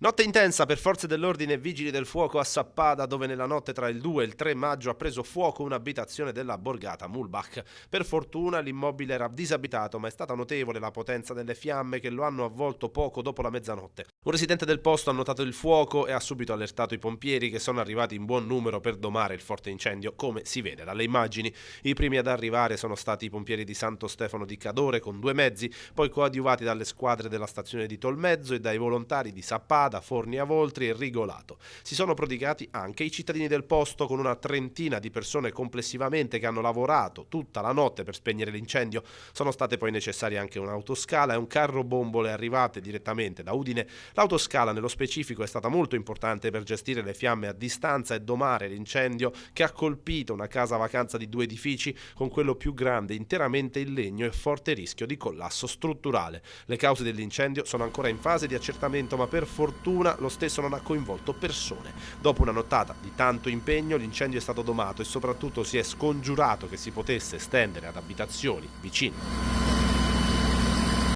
Notte intensa per forze dell'ordine e vigili del fuoco a Sappada, dove nella notte tra il 2 e il 3 maggio ha preso fuoco un'abitazione della borgata Mulbach. Per fortuna l'immobile era disabitato, ma è stata notevole la potenza delle fiamme che lo hanno avvolto poco dopo la mezzanotte. Un residente del posto ha notato il fuoco e ha subito allertato i pompieri, che sono arrivati in buon numero per domare il forte incendio, come si vede dalle immagini. I primi ad arrivare sono stati i pompieri di Santo Stefano di Cadore con 2 mezzi, poi coadiuvati dalle squadre della stazione di Tolmezzo e dai volontari di Sappada, Forni a Voltri e Rigolato. Si sono prodigati anche i cittadini del posto, con una trentina di persone complessivamente che hanno lavorato tutta la notte per spegnere l'incendio. Sono state poi necessarie anche un'autoscala e un carro bombole arrivate direttamente da Udine. L'autoscala nello specifico è stata molto importante per gestire le fiamme a distanza e domare l'incendio che ha colpito una casa vacanza di 2 edifici, con quello più grande interamente in legno e forte rischio di collasso strutturale. Le cause dell'incendio sono ancora in fase di accertamento, ma per fortuna lo stesso non ha coinvolto persone. Dopo una nottata di tanto impegno, l'incendio è stato domato e soprattutto si è scongiurato che si potesse estendere ad abitazioni vicine.